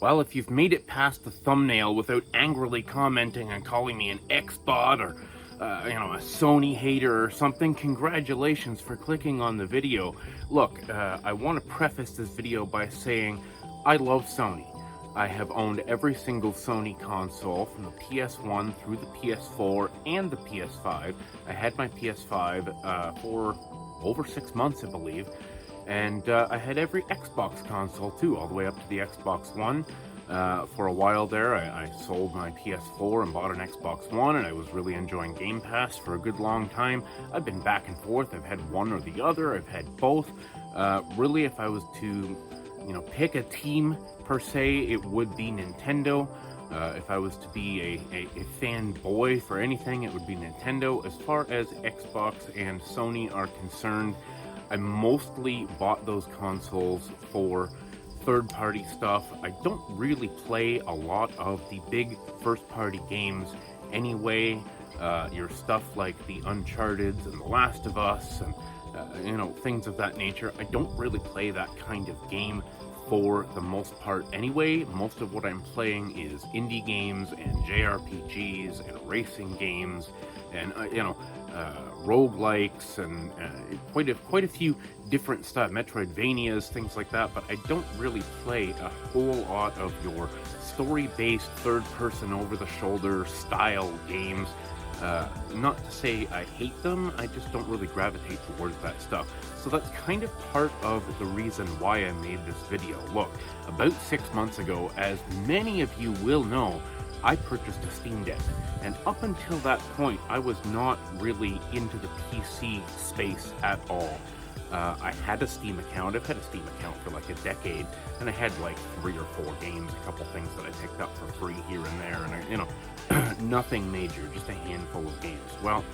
Well, if you've made it past the thumbnail without angrily commenting and calling me an Xbot or, a Sony hater or something, congratulations for clicking on the video. Look, I want to preface this video by saying I love Sony. I have owned every single Sony console from the PS1 through the PS4 and the PS5. I had my PS5 for over 6 months, I believe. And I had every Xbox console too, all the way up to the Xbox One. For a while there, I sold my PS4 and bought an Xbox One, and I was really enjoying Game Pass for a good long time. I've been back and forth. I've had one or the other. I've had both. Really, if I was to, pick a team per se, it would be Nintendo. If I was to be a fanboy for anything, it would be Nintendo. As far as Xbox and Sony are concerned, I mostly bought those consoles for third-party stuff. I don't really play a lot of the big first-party games anyway. Your stuff like the Uncharted and The Last of Us and, things of that nature. I don't really play that kind of game for the most part anyway. Most of what I'm playing is indie games and JRPGs and racing games and, roguelikes and quite a few different stuff, Metroidvanias, things like that, but I don't really play a whole lot of your story-based, third-person, over-the-shoulder style games. Not to say I hate them, I just don't really gravitate towards that stuff. So that's kind of part of the reason why I made this video. Look, about 6 months ago, as many of you will know, I purchased a Steam Deck, and up until that point, I was not really into the PC space at all. I had a Steam account. I've had a Steam account for like a decade, and I had like 3 or 4 games, a couple things that I picked up for free here and there, and nothing major, just a handful of games. Well,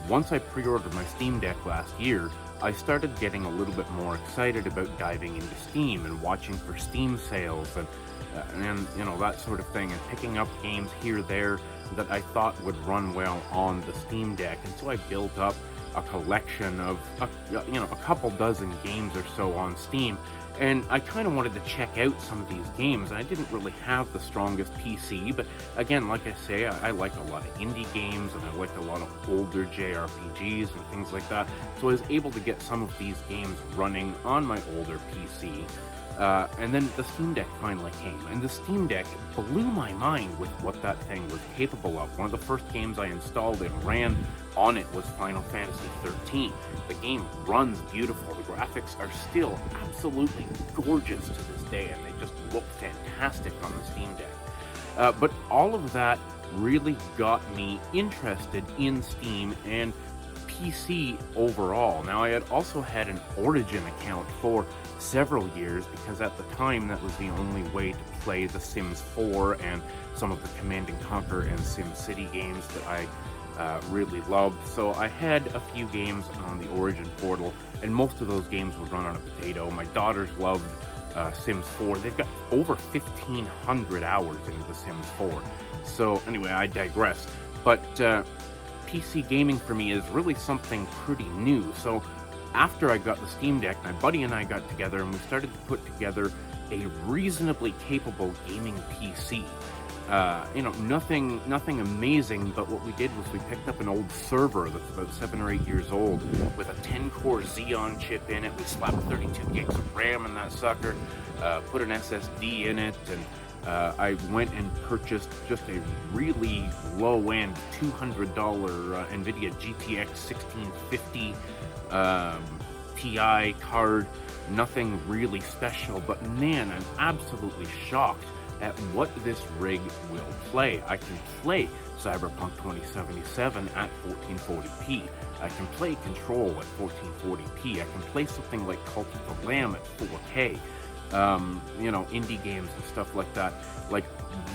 once I pre-ordered my Steam Deck last year, I started getting a little bit more excited about diving into Steam and watching for Steam sales and that sort of thing, and picking up games here there that I thought would run well on the Steam Deck. And so I built up a collection of a couple dozen games or so on Steam, and I kind of wanted to check out some of these games. I didn't really have the strongest PC, but again, like I say, I like a lot of indie games and I like a lot of older JRPGs and things like that, so I was able to get some of these games running on my older PC. And then the Steam Deck finally came, and the Steam Deck blew my mind with what that thing was capable of. One of the first games I installed and ran on it was Final Fantasy 13. The game runs beautiful. The graphics are still absolutely gorgeous to this day, and they just look fantastic on the Steam Deck. But all of that really got me interested in Steam and PC overall. Now, I had also had an Origin account for several years because at the time that was the only way to play The Sims 4 and some of the Command & Conquer and SimCity games that I really loved. So I had a few games on the Origin portal, and most of those games would run on a potato. My daughters loved Sims 4. They've got over 1,500 hours into The Sims 4. So anyway, I digress. But PC gaming for me is really something pretty new. So after I got the Steam Deck, my buddy and I got together and we started to put together a reasonably capable gaming PC. Nothing amazing, but what we did was we picked up an old server that's about 7 or 8 years old with a 10-core Xeon chip in it. We slapped 32 gigs of RAM in that sucker, put an SSD in it, and I went and purchased just a really low-end $200 NVIDIA GTX 1650 Ti card. Nothing really special, but man, I'm absolutely shocked at what this rig will play. I can play Cyberpunk 2077 at 1440p. I can play Control at 1440p. I can play something like Cult of the Lamb at 4K. Indie games and stuff like that. Like,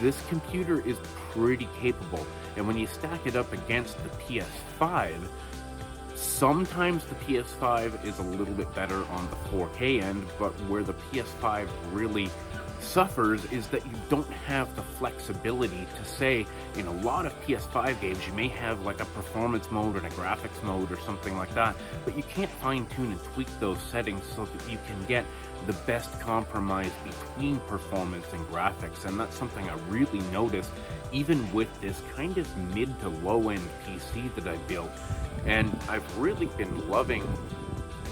this computer is pretty capable, and when you stack it up against the PS5, sometimes the PS5 is a little bit better on the 4K end, but where the PS5 really suffers is that you don't have the flexibility to say, in a lot of PS5 games, you may have like a performance mode and a graphics mode or something like that, but you can't fine tune and tweak those settings so that you can get the best compromise between performance and graphics. And that's something I really noticed even with this kind of mid to low end PC that I built. And I've really been loving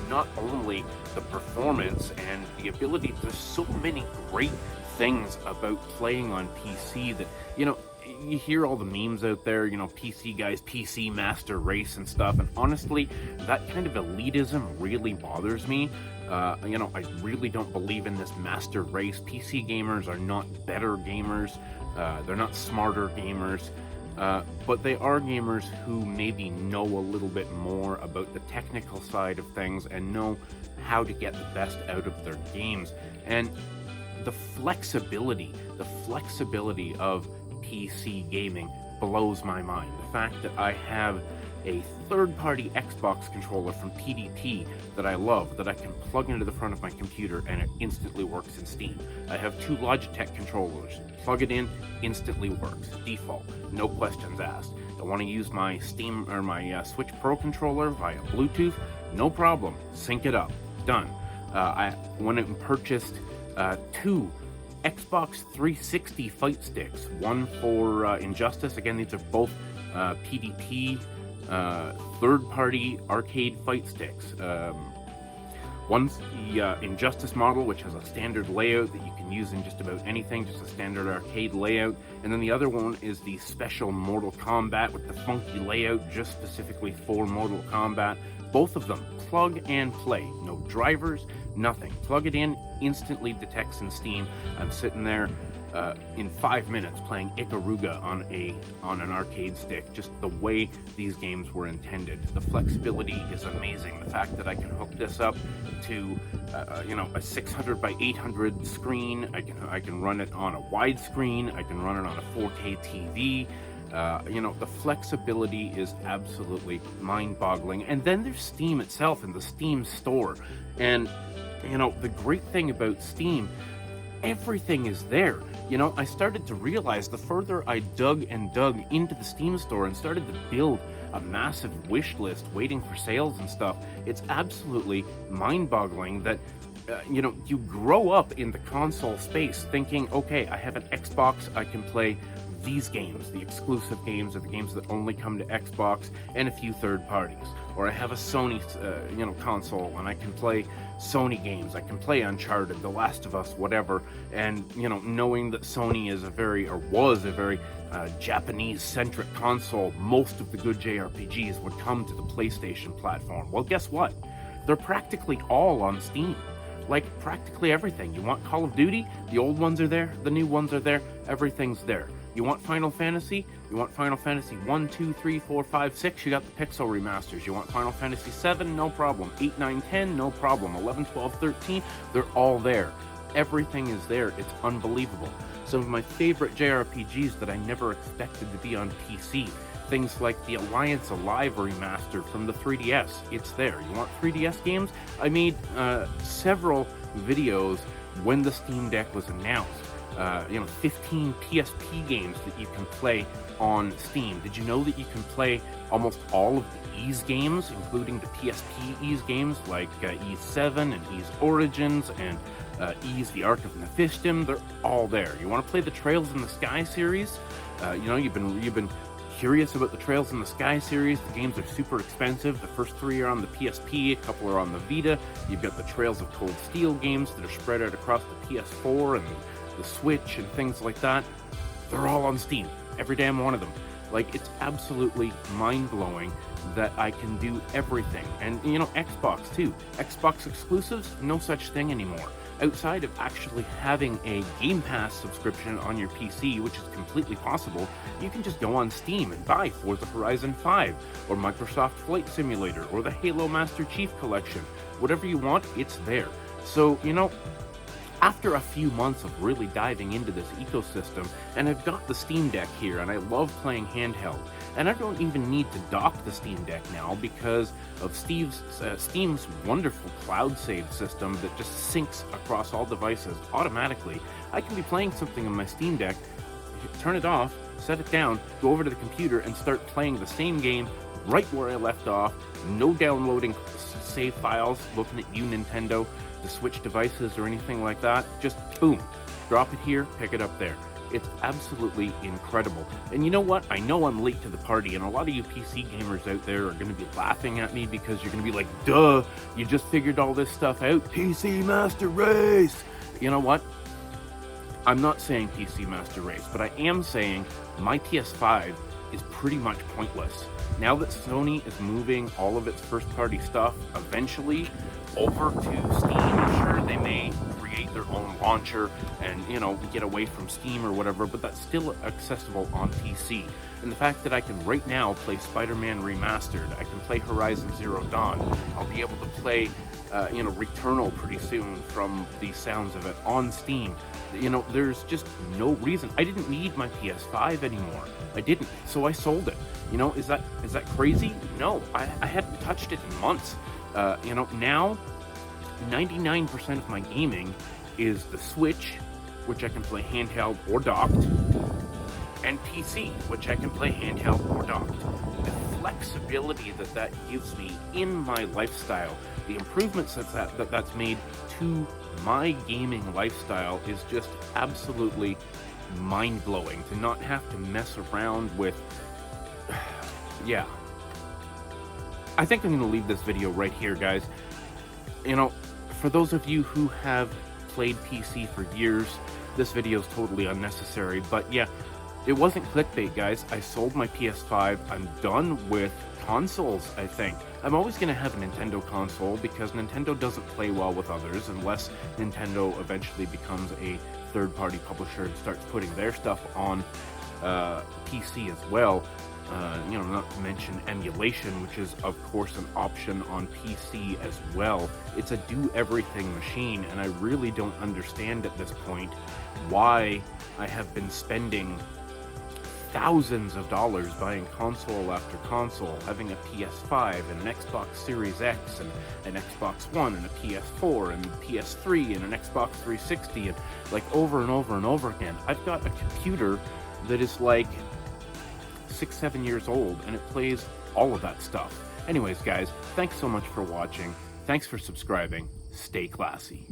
not only the performance and the ability, there's so many great things about playing on PC that, you hear all the memes out there, PC guys, PC master race and stuff, and honestly, that kind of elitism really bothers me. I really don't believe in this master race. PC gamers are not better gamers, they're not smarter gamers, but they are gamers who maybe know a little bit more about the technical side of things and know how to get the best out of their games. And the flexibility of PC gaming blows my mind. The fact that I have a third-party Xbox controller from PDP that I love, that I can plug into the front of my computer and it instantly works in Steam. I have 2 Logitech controllers. Plug it in, instantly works. Default, no questions asked. I want to use my Steam or my Switch Pro controller via Bluetooth, no problem. Sync it up, done. I went out and purchased 2 Xbox 360 fight sticks, one for Injustice. Again, these are both PDP third-party arcade fight sticks. One's the Injustice model, which has a standard layout that you can use in just about anything, just a standard arcade layout. And then the other one is the special Mortal Kombat with the funky layout just specifically for Mortal Kombat. Both of them, plug and play. No drivers, nothing. Plug it in, instantly detects in Steam. I'm sitting there in 5 minutes playing Ikaruga on an arcade stick, just the way these games were intended. The flexibility is amazing. The fact that I can hook this up to a 600 by 800 screen, I can run it on a widescreen, I can run it on a 4K TV. The flexibility is absolutely mind-boggling. And then there's Steam itself and the Steam store. And the great thing about Steam, everything is there. I started to realize the further I dug into the Steam store and started to build a massive wish list waiting for sales and stuff, it's absolutely mind-boggling that you grow up in the console space thinking, okay, I have an Xbox, I can play these games, the exclusive games or the games that only come to Xbox and a few third parties. Or I have a Sony, console and I can play Sony games. I can play Uncharted, The Last of Us, whatever. And, knowing that Sony is was a very Japanese-centric console, most of the good JRPGs would come to the PlayStation platform. Well, guess what? They're practically all on Steam. Like, practically everything. You want Call of Duty? The old ones are there. The new ones are there. Everything's there. You want Final Fantasy? You want Final Fantasy 1, 2, 3, 4, 5, 6? You got the Pixel remasters. You want Final Fantasy 7? No problem. 8, 9, 10? No problem. 11, 12, 13? They're all there. Everything is there. It's unbelievable. Some of my favorite JRPGs that I never expected to be on PC. Things like the Alliance Alive remaster from the 3DS. It's there. You want 3DS games? I made several videos when the Steam Deck was announced. 15 PSP games that you can play on Steam. Did you know that you can play almost all of the Ys games, including the PSP Ys games like Ys 7 and Ys Origins and Ys The Ark of Nephistim? They're all there. You want to play the Trails in the Sky series? You've been curious about the Trails in the Sky series. The games are super expensive. The first 3 are on the PSP, a couple are on the Vita. You've got the Trails of Cold Steel games that are spread out across the PS4 and the Switch and things like that. They're all on Steam, every damn one of them. Like, it's absolutely mind-blowing that I can do everything. And, Xbox too. Xbox exclusives, no such thing anymore. Outside of actually having a Game Pass subscription on your PC, which is completely possible, you can just go on Steam and buy Forza Horizon 5, or Microsoft Flight Simulator, or the Halo Master Chief Collection. Whatever you want, it's there. So, after a few months of really diving into this ecosystem, and I've got the Steam Deck here, and I love playing handheld, and I don't even need to dock the Steam Deck now because of Steam's wonderful cloud save system that just syncs across all devices automatically. I can be playing something on my Steam Deck, turn it off, set it down, go over to the computer, and start playing the same game right where I left off. No downloading save files, looking at you, Nintendo, to switch devices or anything like that. Just boom, drop it here, pick it up there. It's absolutely incredible. And you know what? I know I'm late to the party, and a lot of you PC gamers out there are going to be laughing at me because you're going to be like, duh, you just figured all this stuff out. PC Master Race! You know what? I'm not saying PC Master Race, but I am saying my PS5 is pretty much pointless. Now that Sony is moving all of its first-party stuff eventually over to Steam, sure, they may create their own launcher and, you know, get away from Steam or whatever, but that's still accessible on PC. And the fact that I can right now play Spider-Man Remastered, I can play Horizon Zero Dawn, I'll be able to play, Returnal pretty soon from the sounds of it on Steam. You know, there's just no reason. I didn't need my PS5 anymore. I didn't, so I sold it. You know, is that crazy? No, I hadn't touched it in months. Now 99% of my gaming is the Switch, which I can play handheld or docked, and PC, which I can play handheld or docked. The flexibility that gives me in my lifestyle, the improvements that's made to my gaming lifestyle is just absolutely mind-blowing. To not have to mess around with yeah. I think I'm going to leave this video right here, guys. You know, for those of you who have played PC for years, this video is totally unnecessary, but yeah, it wasn't clickbait, guys. I sold my PS5. I'm done with consoles, I think. I'm always going to have a Nintendo console because Nintendo doesn't play well with others unless Nintendo eventually becomes a third-party publisher and starts putting their stuff on PC as well. Not to mention emulation, which is, of course, an option on PC as well. It's a do-everything machine, and I really don't understand at this point why I have been spending thousands of dollars buying console after console, having a PS5 and an Xbox Series X and an Xbox One and a PS4 and a PS3 and an Xbox 360 and like over and over and over again. I've got a computer that is like 6-7 years old and it plays all of that stuff. Anyways, guys, thanks so much for watching. Thanks for subscribing. Stay classy.